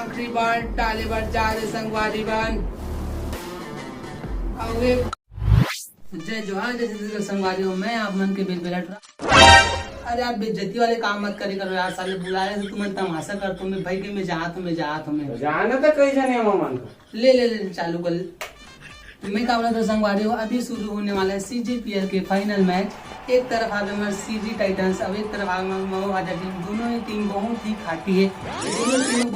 आखिरी बार टाले बार जा रहे संगवारी बन अवे जय जोहार जैसे संगवारी हो। मैं आप मन के बिल बिलट रहा। अरे आप बेइज्जती वाले काम मत करे करो यार। साले बुलाए तो तुम तमाशा कर तुम्हें भाई के मैं जा तुम्हें जाना तो कहीं जाने मन ले चालू कर। मैं क्या बोला था संगवारी हो, अभी शुरू होने वाला है CGPL के फाइनल मैच। एक तरफ आगे हमारे CG टाइटंस, अब एक तरफ आगे टीम। दोनों ही टीम बहुत ही खाटी है। दोनों टीम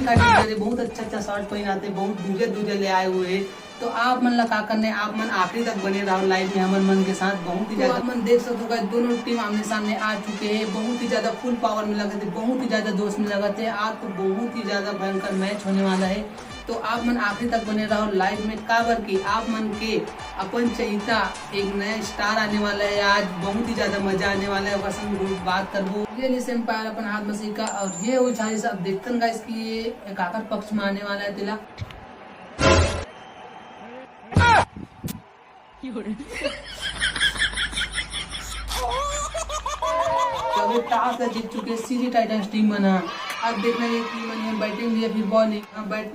खाटी बहुत अच्छा शॉट पहनाते, बहुत दूजे ले आए हुए हैं। तो आप मन लगा करने आप मन आखिरी तक बने रहो लाइव में हमन मन के साथ। बहुत ही ज्यादा मन देख सकते हो दोनों टीम आमने सामने आ चुके हैं। बहुत ही ज्यादा फुल पावर में लगे थे, बहुत ही ज्यादा दोस्त में लगे थे। आज तो बहुत ही ज्यादा भयंकर मैच होने वाला है। तो आप मन आखिरी तक बने रहो लाइव में। काबर की आप मन के अपन चहिता एक नया स्टार आने वाला है। आज बहुत ही ज्यादा मजा आने वाला है। वसंत बात करबो ये एम्पायर अपन हाथ मसी का और ये उछाली सब देखते गाइस की ये एक आकर पक्ष में आने वाला है तिला। अभी टास्क जीत चुके CG टाइटंस टीम बना। अब देखना ये टीम मन बैटिंग या फिर बॉलिंग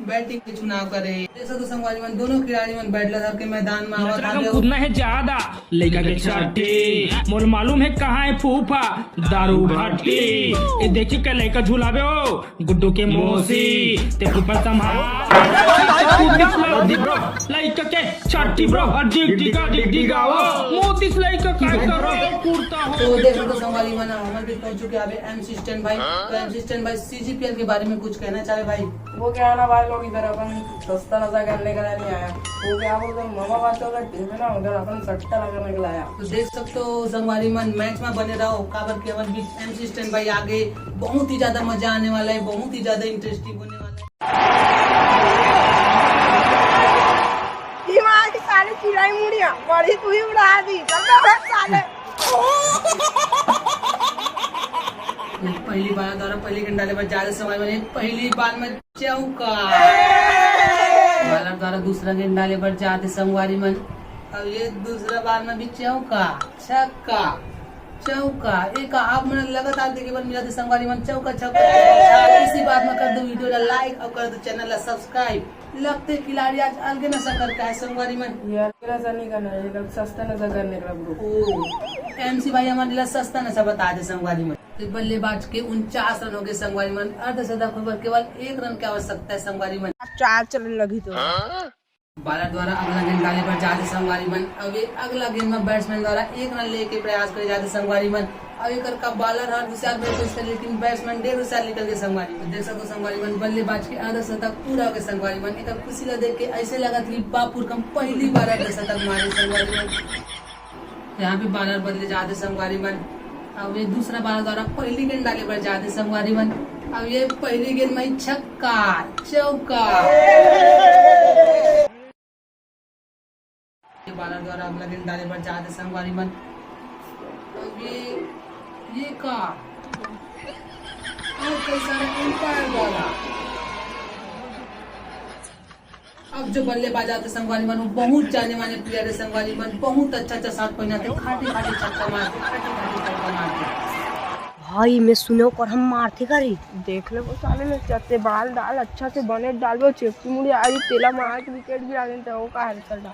बैटिंग के चुनाव करे। जैसा तो संगवारी मन दोनों खिलाड़ी मन बैठ लगा के मैदान में आवा खुदना है ज्यादा लड़का के छाटी मोर मालूम है कहाँ है फूफा दारू भट्टी। ये देखिए क्या लड़का झूलावे हो गुड्डू के मोसी ते फूफा संभाल लड़का के छाटी ब्रो डिगा मोती लड़का क्या करो कुर्ता हो। तो देखो तो संगवारी मन हमर भी पहुंच चुके अभी MC स्टैंड भाई। तो MC स्टैंड भाई CGPL के बारे में कुछ कहना चाहे भाई। वो क्या है ना भाई लोग इधर अपन सस्ता नशा करने का नहीं आया। वो क्या बोलते मामा बात होगा टीम में ना उधर अपन सट्टा लगाने के लाया। तो देख सकते हो संगवारी मन मैच में बने रहो। काबर के अपन भी MC स्टैंड भाई आगे बहुत ही ज्यादा मजा आने वाला है, बहुत ही ज्यादा इंटरेस्टिंग होने वाला है। साले चिड़ाई मुड़िया बड़ी तू ही उड़ा दी साले। पहली बार द्वारा पहली गेंद पर ज्यादा समय बने। पहली बार में चौका बालर द्वारा दूसरा गेंद डाले पर जाते संगवारी मन। अब ये दूसरा बार में भी चौका छक्का चौका एक आप मन लगातार देखे बन मिला संगवारी मन चौका इसी बात में कर दो वीडियो ला लाइक और कर दो चैनल ला सब्सक्राइब। लगते खिलाड़ी आज अलग नशा करता है संगवारी मन। यार नशा नहीं करना है, लोग सस्ता नशा करने का ग्रुप। MC भाई हमारे लिए सस्ता नशा बता दे संगवारी मन। तो बल्लेबाज के 49 रन हो गए संगवारी मन। अर्धशतक होकर केवल 1 रन की आवश्यकता है संगवारी मन। चार चलने लगी तो बालर द्वारा अगला गेंद डाले पर जाते संगवारी मन। अब अगला गेंद में बैट्समैन द्वारा 1 रन लेके प्रयास करे जाते संगवारी मन। अब एक का बालर हर होशियार बैठे लेकिन बैट्समैन 1.5 होशियार निकल के संगवारी मन। देख सकते संगवारी मन बल्लेबाज के अर्धशतक पूरा हो गया संगवारी मन। एक खुशी ला देख के ऐसे लगा कि बापुर कम पहली बार अर्धशतक मारे संगवारी मन। यहाँ पे बालर बदले जाते संगवारी मन। अब ये दूसरा बालर द्वारा पहली गेंद डाले पर जाते संगवारी मन। अब ये पहली गेंद में छक्का चौका। बालर द्वारा अगला गेंद डाले पर जाते संगवारी मन। अब ये का और कई सारे एम्पायर द्वारा अब जो बल्लेबाज आते संगवारी मन बहुत जाने माने प्लेयर है संगवारी मन। बहुत अच्छा शॉट पहनाते खाटी छक्का मारते। भाई मैं सुनो कर हम मारते करी देख ले वो साले में चलते बाल डाल अच्छा से बने डालो चेपी मुड़ी आई तेला मार के विकेट गिरा देते वो का हल्का डाल।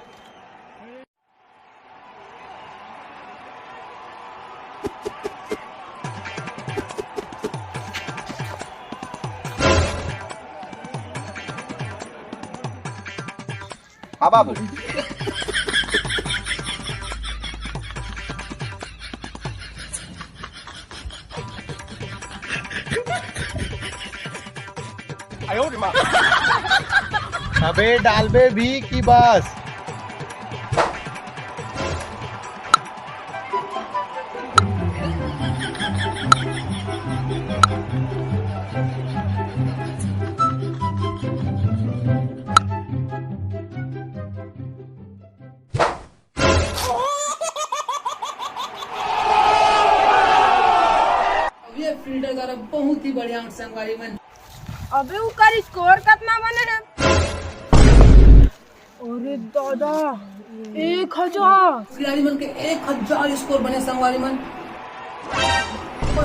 हाँ बाबू अबे डालबे भी की बस। ये फील्डर द्वारा बहुत ही बढ़िया संगवारी मन। अबे उकर स्कोर कितना बने है? अरे दादा 1000 खिलाड़ी मन के 1000 स्कोर बने संगवारी मन।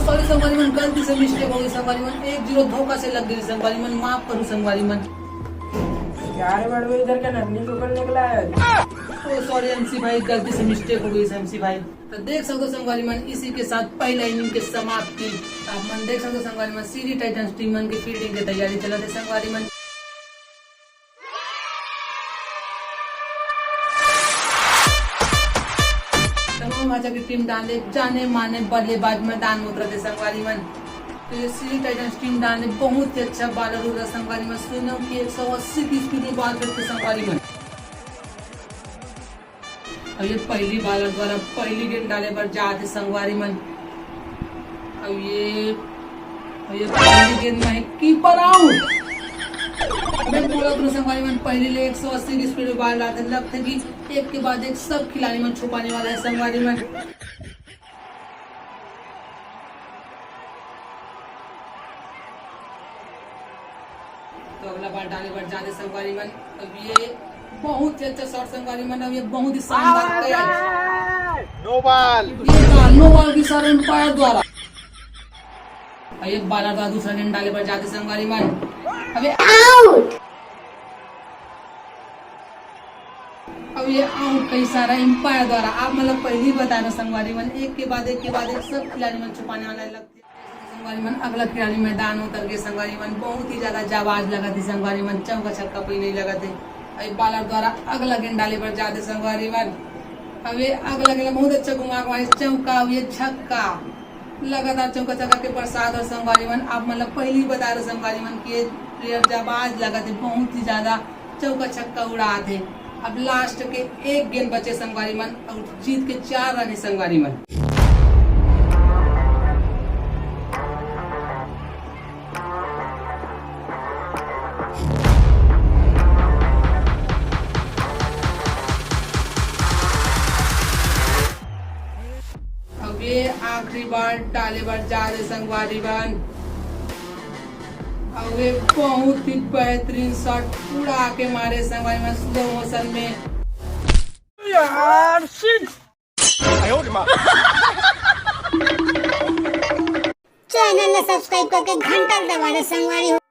सॉरी संगवारी मन, गलती से मिस्टेक हो गई संगवारी मन, 1-0 धोखा से लग गई संगवारी मन, माफ करो संगवारी मन। यार बड़वे इधर का नकली कुकर निकला है। ओ सॉरी एमसी भाई, गलती से मिस्टेक हो गई एमसी भाई। तो देख सकते हो संगवारी मन, इसी के साथ पहला इनिंग के समाप्ति। आप मन देख सकते हो संगवारी मन, सीजी टाइटंस टीम मन की फील्डिंग की तैयारी चला थे संगवारी मन। तमाम की टीम डाले जाने माने बल्लेबाज मैदान में उतरे थे संगवारी मन। तो ये सीजी टाइटंस टीम डाले बहुत ही अच्छा बॉलर उतरा संगवारी मन, सुनो कि 180 की स्पीड में बॉल करते संगवारी मन। अब ये पहली बॉलर द्वारा पहली गेंद डाले पर जाते संगवारी मन। अब ये पहली गेंद में कीपर आउट। मैं बोला तो संगवारी मन, पहले ले 180 की स्पीड में बॉल डालते, लगते कि एक के बाद एक सब खिलाड़ी मन छुपाने वाला है संगवारी मन। तो अगला बॉल डाले पर जाते संगवारी मन। अब ये बहुत ही अच्छा शॉट संगवारी मन, अब ये बहुत ही शानदार कैच। No ball. ये नो बॉल की सर एम्पायर द्वारा। अब एक बॉलर द्वारा दूसरा गेंद डाले पर जाते संगवारी मन। अब ये आउट। अब ये आउट का इशारा एम्पायर द्वारा। आप मतलब पहले ही बता रहे संगवारी मन, एक के बाद एक सब खिलाड़ी मन छुपाने वाला लगते संगवारी मन। अगला खिलाड़ी मैदान उतर के संगवारी मन, बहुत ही ज्यादा जाबाज लगा थी संगवारी मन, चौका छक्का कोई नहीं लगा थे। अब बॉलर द्वारा अगला गेंद डाले पर जाते संगवारी मन। अब ये अगला गेंद बहुत अच्छा घुमा चौका, अब ये छक्का, लगातार चौका छक्का के प्रसाद और संगवारी मन। आप मतलब पहले ही बता रहे संगवारी मन की प्लेयर जाबाज लगा थे, बहुत ही ज्यादा चौका छक्का उड़ा थे। अब लास्ट के एक गेंद बचे संगवारी मन और जीत के 4 रन है संगवारी मन। अब ये आखिरी बार डाले बार जा रहे संगवारी मन। अब ये बहुत ही बेहतरीन शॉट उड़ा के मारे संगवारी मन स्लो मोशन में। यार सिक्स। चैनल ने सब्सक्राइब करके घंटा दबाना संगवारी।